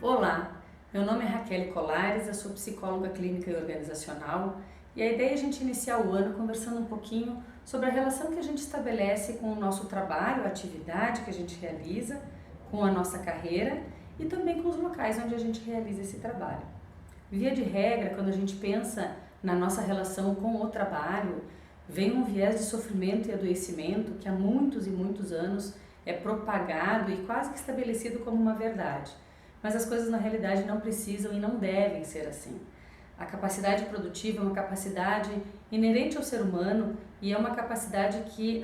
Olá, meu nome é Raquel Colares, eu sou psicóloga clínica e organizacional e a ideia é a gente iniciar o ano conversando um pouquinho sobre a relação que a gente estabelece com o nosso trabalho, a atividade que a gente realiza, com a nossa carreira e também com os locais onde a gente realiza esse trabalho. Via de regra, quando a gente pensa na nossa relação com o trabalho, vem um viés de sofrimento e adoecimento que há muitos e muitos anos é propagado e quase que estabelecido como uma verdade. Mas as coisas na realidade não precisam e não devem ser assim. A capacidade produtiva é uma capacidade inerente ao ser humano e é uma capacidade que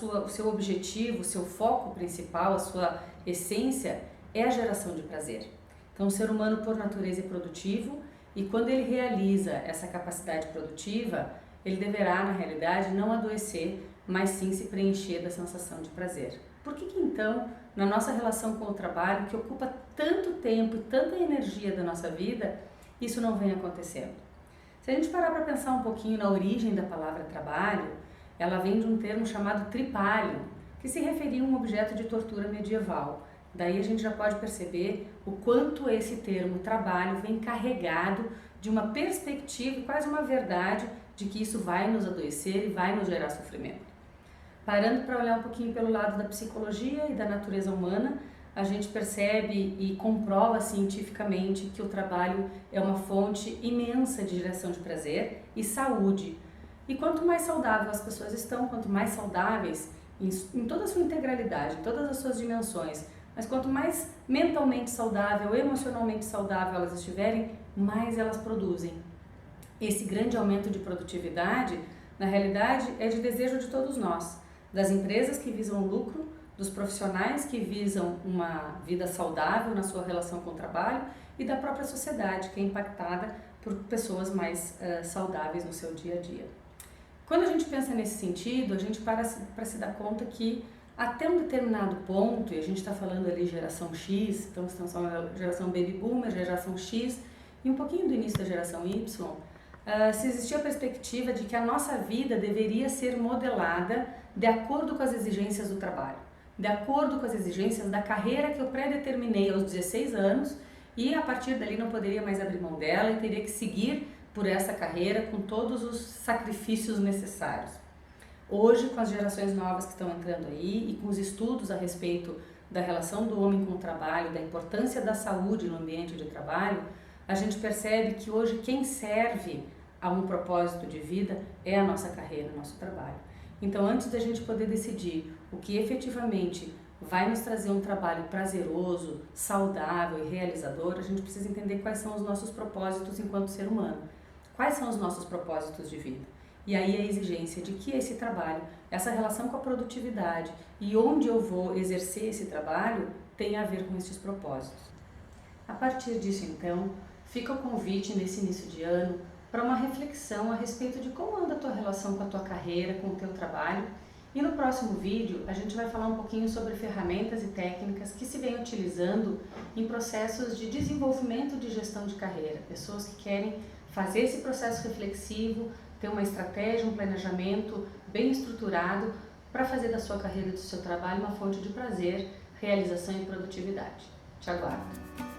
o seu objetivo, o seu foco principal, a sua essência é a geração de prazer. Então o ser humano por natureza é produtivo e quando ele realiza essa capacidade produtiva, ele deverá na realidade não adoecer, mas sim se preencher da sensação de prazer. Por que então, na nossa relação com o trabalho, que ocupa tanto tempo e tanta energia da nossa vida, isso não vem acontecendo? Se a gente parar para pensar um pouquinho na origem da palavra trabalho, ela vem de um termo chamado tripalium, que se referia a um objeto de tortura medieval. Daí a gente já pode perceber o quanto esse termo trabalho vem carregado de uma perspectiva, quase uma verdade, de que isso vai nos adoecer e vai nos gerar sofrimento. Parando para olhar um pouquinho pelo lado da psicologia e da natureza humana, a gente percebe e comprova cientificamente que o trabalho é uma fonte imensa de geração de prazer e saúde. E quanto mais saudável as pessoas estão, quanto mais saudáveis em toda a sua integralidade, em todas as suas dimensões, mas quanto mais mentalmente saudável, emocionalmente saudável elas estiverem, mais elas produzem. Esse grande aumento de produtividade, na realidade, é de desejo de todos nós. Das empresas que visam lucro, dos profissionais que visam uma vida saudável na sua relação com o trabalho e da própria sociedade que é impactada por pessoas mais saudáveis no seu dia a dia. Quando a gente pensa nesse sentido, a gente para se dar conta que até um determinado ponto, e a gente está falando ali geração X, então estamos falando geração Baby Boomer, geração X e um pouquinho do início da geração Y, se existia a perspectiva de que a nossa vida deveria ser modelada de acordo com as exigências do trabalho, de acordo com as exigências da carreira que eu pré-determinei aos 16 anos e a partir dali não poderia mais abrir mão dela e teria que seguir por essa carreira com todos os sacrifícios necessários. Hoje, com as gerações novas que estão entrando aí e com os estudos a respeito da relação do homem com o trabalho, da importância da saúde no ambiente de trabalho, a gente percebe que hoje quem serve a um propósito de vida é a nossa carreira, o nosso trabalho. Então, antes da gente poder decidir o que efetivamente vai nos trazer um trabalho prazeroso, saudável e realizador, a gente precisa entender quais são os nossos propósitos enquanto ser humano. Quais são os nossos propósitos de vida? E aí a exigência de que esse trabalho, essa relação com a produtividade e onde eu vou exercer esse trabalho tem a ver com esses propósitos. A partir disso, então, fica o convite nesse início de ano para uma reflexão a respeito de como anda a tua relação com a tua carreira, com o teu trabalho. E no próximo vídeo a gente vai falar um pouquinho sobre ferramentas e técnicas que se vem utilizando em processos de desenvolvimento de gestão de carreira. Pessoas que querem fazer esse processo reflexivo, ter uma estratégia, um planejamento bem estruturado para fazer da sua carreira e do seu trabalho uma fonte de prazer, realização e produtividade. Te aguardo!